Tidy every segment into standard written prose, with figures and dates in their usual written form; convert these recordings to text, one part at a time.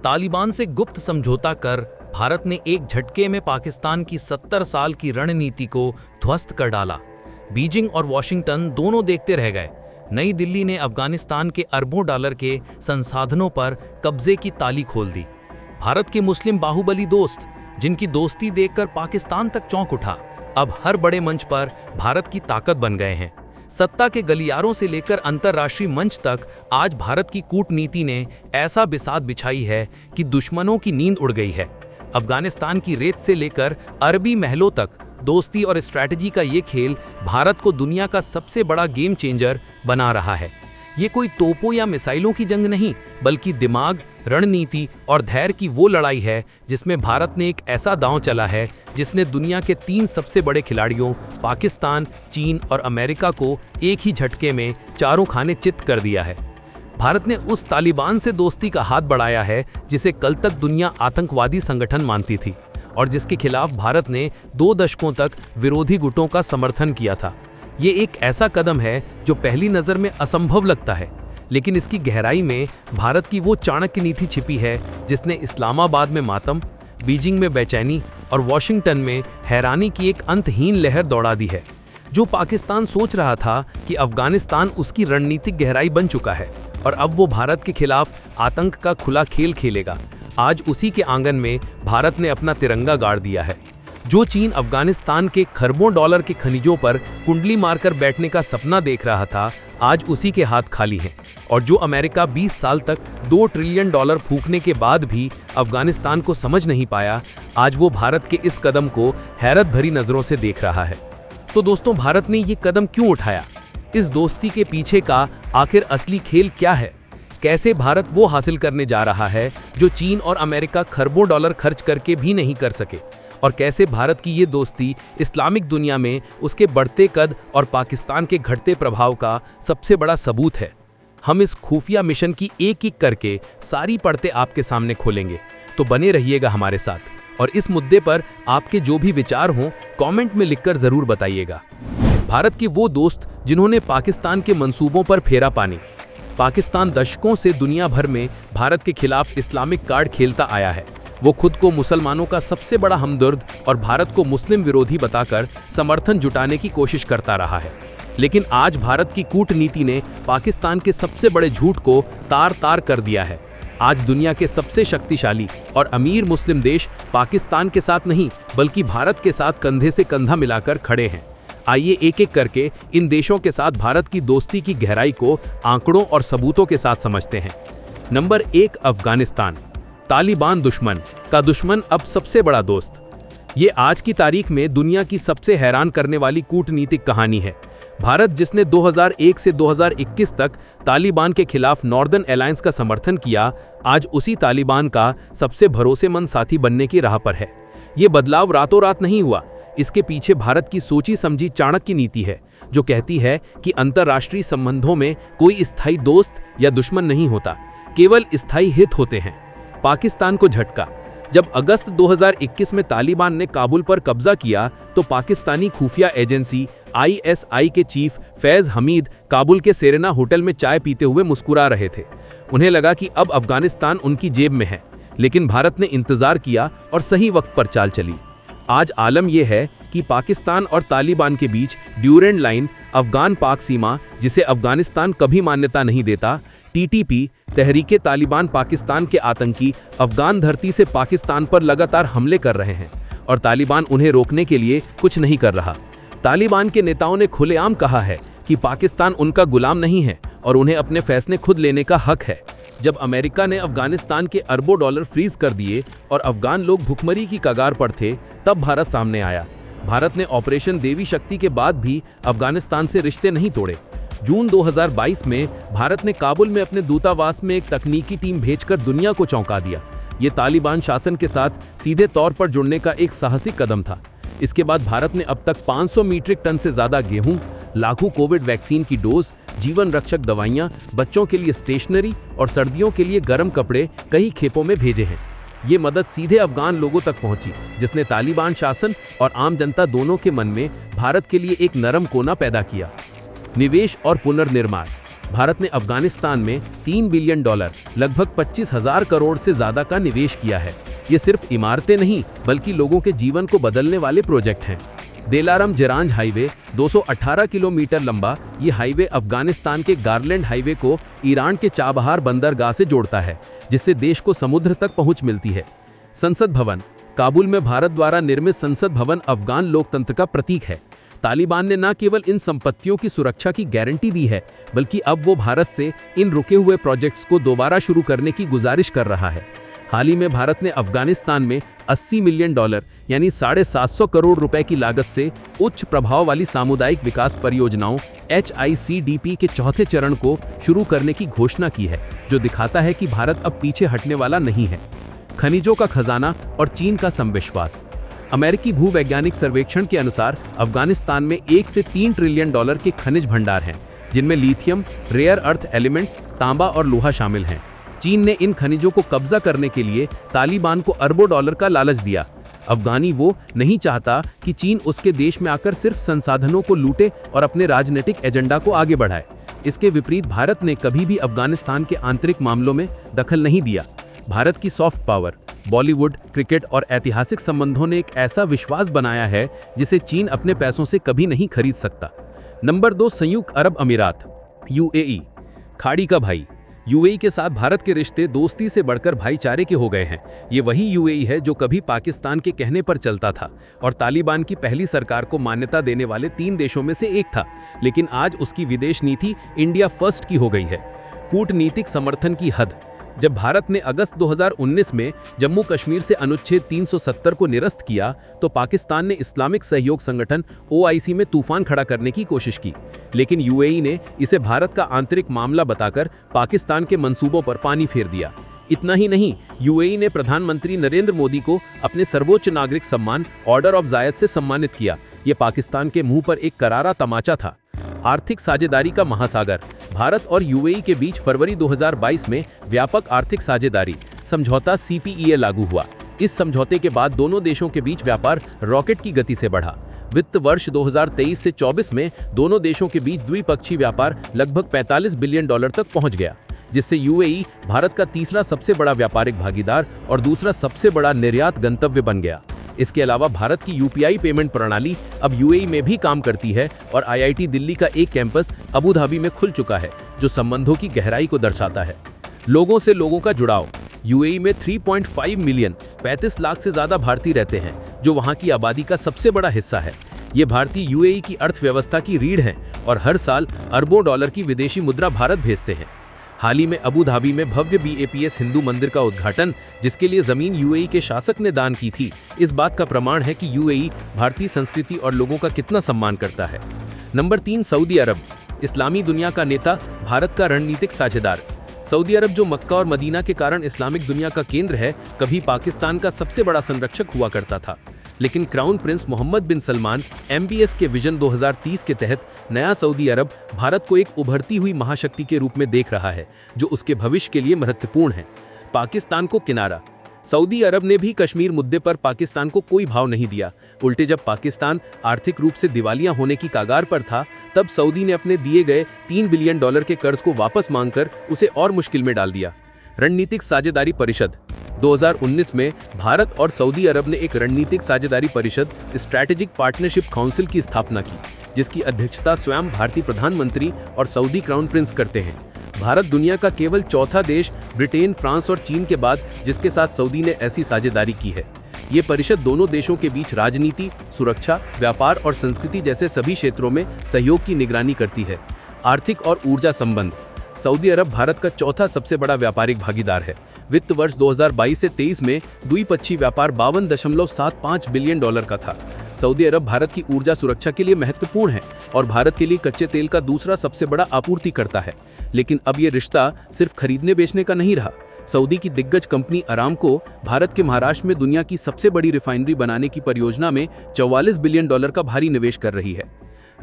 तालिबान से गुप्त समझौता कर भारत ने एक झटके में पाकिस्तान की 70 साल की रणनीति को ध्वस्त कर डाला। बीजिंग और वॉशिंगटन दोनों देखते रह गए। नई दिल्ली ने अफगानिस्तान के अरबों डॉलर के संसाधनों पर कब्जे की ताली खोल दी। भारत के मुस्लिम बाहुबली दोस्त, जिनकी दोस्ती देखकर पाकिस्तान तक चौंक उठा, अब हर बड़े मंच पर भारत की ताकत बन गए हैं। सत्ता के गलियारों से लेकर अंतर्राष्ट्रीय मंच तक आज भारत की कूटनीति ने ऐसा बिसात बिछाई है कि दुश्मनों की नींद उड़ गई है। अफगानिस्तान की रेत से लेकर अरबी महलों तक दोस्ती और स्ट्रैटेजी का ये खेल भारत को दुनिया का सबसे बड़ा गेम चेंजर बना रहा है। ये कोई तोपों या मिसाइलों की जंग नहीं, बल्कि दिमाग, रणनीति और धैर्य की वो लड़ाई है जिसमें भारत ने एक ऐसा दांव चला है जिसने दुनिया के 3 सबसे बड़े खिलाड़ियों पाकिस्तान, चीन और अमेरिका को एक ही झटके में चारों खाने चित कर दिया है। भारत ने उस तालिबान से दोस्ती का हाथ बढ़ाया है जिसे कल तक दुनिया आतंकवादी संगठन मानती थी और जिसके खिलाफ भारत ने 2 दशकों तक विरोधी गुटों का समर्थन किया था। ये एक ऐसा कदम है जो पहली नज़र में असंभव लगता है, लेकिन इसकी गहराई में भारत की वो चाणक्य नीति छिपी है जिसने इस्लामाबाद में मातम, बीजिंग में बेचैनी और वॉशिंगटन में हैरानी की एक अंतहीन लहर दौड़ा दी है। जो पाकिस्तान सोच रहा था कि अफगानिस्तान उसकी रणनीतिक गहराई बन चुका है और अब वो भारत के खिलाफ आतंक का खुला खेल खेलेगा, आज उसी के आंगन में भारत ने अपना तिरंगा गाड़ दिया है। जो चीन अफगानिस्तान के खरबों डॉलर के खनिजों पर कुंडली मारकर बैठने का सपना देख रहा था, आज उसी के हाथ खाली हैं। और जो अमेरिका 20 साल तक $2 ट्रिलियन फूंकने के बाद भी अफगानिस्तान को समझ नहीं पाया, आज वो भारत के इस कदम को हैरत भरी नज़रों से देख रहा है। तो दोस्तों, भारत ने ये कदम क्यों उठाया? इस दोस्ती के पीछे का आखिर असली खेल क्या है? कैसे भारत वो हासिल करने जा रहा है जो चीन और अमेरिका खरबों डॉलर खर्च करके भी नहीं कर सके? और कैसे भारत की ये दोस्ती इस्लामिक दुनिया में उसके बढ़ते कद और पाकिस्तान के घटते प्रभाव का सबसे बड़ा सबूत है? हम इस खुफिया मिशन की एक-एक करके सारी परतें आपके सामने खोलेंगे, तो बने रहिएगा हमारे साथ। और इस मुद्दे पर आपके जो भी विचार हों, कमेंट में लिखकर जरूर बताइएगा। भारत के वो दोस्त जिन्होंने पाकिस्तान के मंसूबों पर फेरा पानी। पाकिस्तान दशकों से दुनिया भर में भारत के खिलाफ इस्लामिक कार्ड खेलता आया है। वो खुद को मुसलमानों का सबसे बड़ा हमदर्द और भारत को मुस्लिम विरोधी बताकर समर्थन जुटाने की कोशिश करता रहा है। लेकिन आज भारत की कूटनीति ने पाकिस्तान के सबसे बड़े झूठ को तार-तार कर दिया है। आज दुनिया के सबसे शक्तिशाली और अमीर मुस्लिम देश पाकिस्तान के साथ नहीं, बल्कि भारत के साथ कंधे से कंधा मिलाकर खड़े हैं। आइए एक-एक करके इन देशों के साथ भारत की दोस्ती की गहराई को आंकड़ों और सबूतों के साथ समझते हैं। नंबर 1, अफगानिस्तान। तालिबान दुश्मन का दुश्मन अब सबसे बड़ा दोस्त। ये आज की तारीख में दुनिया की सबसे हैरान करने वाली कूटनीतिक कहानी है। भारत, जिसने 2001 से 2021 तक तालिबान के खिलाफ नॉर्दर्न अलायंस का समर्थन किया, आज उसी तालिबान का सबसे भरोसेमंद साथी बनने की राह पर है। ये बदलाव रातों रात नहीं हुआ। इसके पीछे भारत की सोची समझी चाणक्य नीति है, जो कहती है कि अंतर्राष्ट्रीय संबंधों में कोई स्थायी दोस्त या दुश्मन नहीं होता, केवल स्थायी हित होते हैं। पाकिस्तान को झटका। जब अगस्त 2021 में तालिबान ने काबुल पर कब्जा किया, तो पाकिस्तानी खुफिया एजेंसी ISI के चीफ फैज हमीद काबुल के सेरेना होटल में चाय पीते हुए मुस्कुरा रहे थे। उन्हें लगा कि अब अफगानिस्तान उनकी जेब में है, लेकिन भारत ने इंतजार किया और सही वक्त पर चाल चली। आज आलम यह है कि पाकिस्तान और तालिबान के बीच ड्यूरेंड लाइन, अफगान पाक सीमा, जिसे अफगानिस्तान कभी मान्यता नहीं देता, TTP, तहरीके तालिबान पाकिस्तान के आतंकी अफगान धरती से पाकिस्तान पर लगातार हमले कर रहे हैं और तालिबान उन्हें रोकने के लिए कुछ नहीं कर रहा। तालिबान के नेताओं ने खुलेआम कहा है कि पाकिस्तान उनका गुलाम नहीं है और उन्हें अपने फैसले खुद लेने का हक है। जब अमेरिका ने अफगानिस्तान के अरबों डॉलर फ्रीज कर दिए और अफगान लोग भुखमरी की कगार पर थे, तब भारत सामने आया। भारत ने ऑपरेशन देवी शक्ति के बाद भी अफगानिस्तान से रिश्ते नहीं तोड़े। जून 2022 में भारत ने काबुल में अपने दूतावास में एक तकनीकी टीम भेजकर दुनिया को चौंका दिया। ये तालिबान शासन के साथ सीधे तौर पर जुड़ने का एक साहसिक कदम था। इसके बाद भारत ने अब तक 500 मीट्रिक टन से ज़्यादा गेहूं, लाखों कोविड वैक्सीन की डोज, जीवन रक्षक दवाइयां, बच्चों के लिए स्टेशनरी और सर्दियों के लिए गर्म कपड़े कई खेपों में भेजे हैं। ये मदद सीधे अफगान लोगों तक पहुंची, जिसने तालिबान शासन और आम जनता दोनों के मन में भारत के लिए एक नरम कोना पैदा किया। निवेश और पुनर्निर्माण। भारत ने अफगानिस्तान में $3 बिलियन लगभग 25,000 करोड़ से ज्यादा का निवेश किया है। ये सिर्फ इमारतें नहीं बल्कि लोगों के जीवन को बदलने वाले प्रोजेक्ट हैं। दिलारम जिरांज हाईवे 218 किलोमीटर लंबा, ये हाईवे अफगानिस्तान के गारलैंड हाईवे को ईरान के चाबहार बंदरगाह से जोड़ता है, जिससे देश को समुद्र तक पहुंच मिलती है। संसद भवन काबुल में भारत द्वारा निर्मित संसद भवन अफगान लोकतंत्र का प्रतीक है। तालिबान ने न केवल इन संपत्तियों की सुरक्षा की गारंटी दी है, बल्कि अब वो भारत से इन रुके हुए प्रोजेक्ट्स को दोबारा शुरू करने की गुजारिश कर रहा है। हाल ही में भारत ने अफगानिस्तान में $80 मिलियन यानी 750 करोड़ रुपए की लागत से उच्च प्रभाव वाली सामुदायिक विकास परियोजनाओं HICDP के चौथे चरण को शुरू करने की घोषणा की है, जो दिखाता है कि भारत अब पीछे हटने वाला नहीं है। खनिजों का खजाना और चीन का समविश्वास। अमेरिकी भूवैज्ञानिक सर्वेक्षण के अनुसार अफगानिस्तान में 1 से 3 ट्रिलियन डॉलर के खनिज भंडार हैं, जिनमें लिथियम, रेयर अर्थ एलिमेंट्स, तांबा और लोहा शामिल हैं। चीन ने इन खनिजों को कब्जा करने के लिए तालिबान को अरबों डॉलर का लालच दिया। अफगानी वो नहीं चाहता कि चीन उसके देश में आकर सिर्फ संसाधनों को लूटे और अपने राजनीतिक एजेंडा को आगे बढ़ाए। इसके विपरीत भारत ने कभी भी अफगानिस्तान के आंतरिक मामलों में दखल नहीं दिया। भारत की सॉफ्ट पावर, बॉलीवुड, क्रिकेट और ऐतिहासिक संबंधों ने एक ऐसा विश्वास बनाया है जिसे चीन अपने पैसों से कभी नहीं खरीद सकता। नंबर 2, संयुक्त अरब अमीरात UAE। खाड़ी का भाई। UAE के साथ भारत के रिश्ते दोस्ती से बढ़कर भाईचारे के हो गए हैं। ये वही UAE है जो कभी पाकिस्तान के कहने पर चलता था और तालिबान की पहली सरकार को मान्यता देने वाले 3 देशों में से एक था, लेकिन आज उसकी विदेश नीति इंडिया फर्स्ट की हो गई है। कूटनीतिक समर्थन की हद। जब भारत ने अगस्त 2019 में जम्मू कश्मीर से अनुच्छेद 370 को निरस्त किया, तो पाकिस्तान ने इस्लामिक सहयोग संगठन OIC में तूफान खड़ा करने की कोशिश की, लेकिन UAE ने इसे भारत का आंतरिक मामला बताकर पाकिस्तान के मंसूबों पर पानी फेर दिया। इतना ही नहीं, UAE ने प्रधानमंत्री नरेंद्र मोदी को अपने सर्वोच्च नागरिक सम्मान ऑर्डर ऑफ जायद से सम्मानित किया। ये पाकिस्तान के मुंह पर एक करारा तमाचा था। आर्थिक साझेदारी का महासागर। भारत और UAE के बीच फरवरी 2022 में व्यापक आर्थिक साझेदारी समझौता CPEA लागू हुआ। इस समझौते के बाद दोनों देशों के बीच व्यापार रॉकेट की गति से बढ़ा। वित्त वर्ष 2023 से 24 में दोनों देशों के बीच द्विपक्षीय व्यापार लगभग $45 बिलियन तक पहुंच गया, जिससे UAE भारत का तीसरा सबसे बड़ा व्यापारिक भागीदार और दूसरा सबसे बड़ा निर्यात गंतव्य बन गया। इसके अलावा भारत की UPI पेमेंट प्रणाली अब UAE में भी काम करती है और IIT दिल्ली का एक कैंपस अबू धाबी में खुल चुका है, जो संबंधों की गहराई को दर्शाता है। लोगों से लोगों का जुड़ाव। UAE में 3.5 मिलियन 35 लाख से ज्यादा भारतीय रहते हैं, जो वहां की आबादी का सबसे बड़ा हिस्सा है। ये भारतीय UAE की अर्थव्यवस्था की रीढ़ हैं और हर साल अरबों डॉलर की विदेशी मुद्रा भारत भेजते हैं। हाल ही में अबू धाबी में भव्य BAPS हिंदू मंदिर का उद्घाटन, जिसके लिए जमीन UAE के शासक ने दान की थी, इस बात का प्रमाण है कि UAE भारतीय संस्कृति और लोगों का कितना सम्मान करता है। नंबर 3, सऊदी अरब। इस्लामी दुनिया का नेता, भारत का रणनीतिक साझेदार। सऊदी अरब, जो मक्का और मदीना के कारण इस्लामिक दुनिया का केंद्र है, कभी पाकिस्तान का सबसे बड़ा संरक्षक हुआ करता था, लेकिन क्राउन प्रिंस मोहम्मद बिन सलमान MBS के विजन 2030 के तहत नया सऊदी अरब भारत को एक उभरती हुई महाशक्ति के रूप में देख रहा है, जो उसके भविष्य के लिए महत्वपूर्ण है। पाकिस्तान को किनारा। सऊदी अरब ने भी कश्मीर मुद्दे पर पाकिस्तान को कोई भाव नहीं दिया। उल्टे जब पाकिस्तान आर्थिक रूप से दिवालिया होने की कगार पर था, तब सऊदी ने अपने दिए गए $3 बिलियन के कर्ज को वापस मांगकर उसे और मुश्किल में डाल दिया। रणनीतिक साझेदारी परिषद। 2019 में भारत और सऊदी अरब ने एक रणनीतिक साझेदारी परिषद स्ट्रैटेजिक पार्टनरशिप काउंसिल की स्थापना की, जिसकी अध्यक्षता स्वयं भारतीय प्रधानमंत्री और सऊदी क्राउन प्रिंस करते हैं। भारत दुनिया का केवल चौथा देश ब्रिटेन, फ्रांस और चीन के बाद जिसके साथ सऊदी ने ऐसी साझेदारी की है। ये परिषद दोनों देशों के बीच राजनीति, सुरक्षा, व्यापार और संस्कृति जैसे सभी क्षेत्रों में सहयोग की निगरानी करती है। आर्थिक और ऊर्जा संबंध। सऊदी अरब भारत का चौथा सबसे बड़ा व्यापारिक भागीदार है। वित्त वर्ष 2022 से 23 में द्विपक्षीय व्यापार $52.75 बिलियन का था। सऊदी अरब भारत की ऊर्जा सुरक्षा के लिए महत्वपूर्ण है और भारत के लिए कच्चे तेल का दूसरा सबसे बड़ा आपूर्तिकर्ता है। लेकिन अब ये रिश्ता सिर्फ खरीदने बेचने का नहीं रहा। सऊदी की दिग्गज कंपनी अरामको भारत के महाराष्ट्र में दुनिया की सबसे बड़ी रिफाइनरी बनाने की परियोजना में $44 बिलियन का भारी निवेश कर रही है।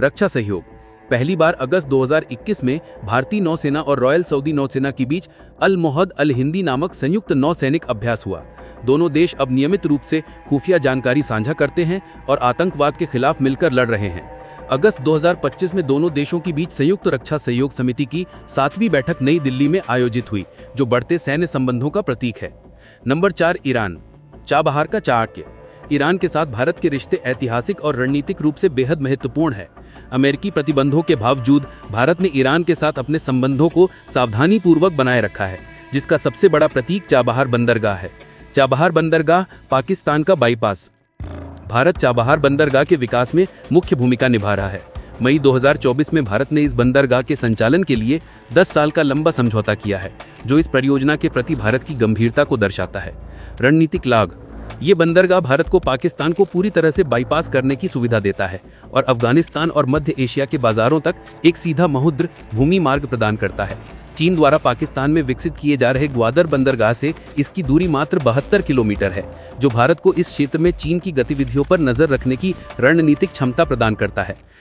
रक्षा सहयोग। पहली बार अगस्त 2021 में भारतीय नौसेना और रॉयल सऊदी नौसेना के बीच अल मोहद अल हिंदी नामक संयुक्त नौसैनिक अभ्यास हुआ। दोनों देश अब नियमित रूप से खुफिया जानकारी साझा करते हैं और आतंकवाद के खिलाफ मिलकर लड़ रहे हैं। अगस्त 2025 में दोनों देशों के बीच संयुक्त रक्षा सहयोग समिति की 7वीं बैठक नई दिल्ली में आयोजित हुई, जो बढ़ते सैन्य संबंधों का प्रतीक है। Number 4, Iran. चाबहार का चाणक्य। ईरान के साथ भारत के रिश्ते ऐतिहासिक और रणनीतिक रूप से बेहद महत्वपूर्ण है। अमेरिकी प्रतिबंधों के बावजूद भारत ने ईरान के साथ अपने संबंधों को सावधानीपूर्वक बनाए रखा है, जिसका सबसे बड़ा प्रतीक चाबहार बंदरगाह है। चाबहार बंदरगाह पाकिस्तान का बाईपास। भारत चाबहार बंदरगाह के विकास में मुख्य भूमिका निभा रहा है। मई 2024 में भारत ने इस बंदरगाह के संचालन के लिए 10 साल का लंबा समझौता किया है, जो इस परियोजना के प्रति भारत की गंभीरता को दर्शाता है। रणनीतिक लाभ। ये बंदरगाह भारत को पाकिस्तान को पूरी तरह से बाईपास करने की सुविधा देता है और अफगानिस्तान और मध्य एशिया के बाजारों तक एक सीधा समुद्र भूमि मार्ग प्रदान करता है। चीन द्वारा पाकिस्तान में विकसित किए जा रहे ग्वादर बंदरगाह से इसकी दूरी मात्र 72 किलोमीटर है, जो भारत को इस क्षेत्र में चीन की गतिविधियों पर नजर रखने की रणनीतिक क्षमता प्रदान करता है।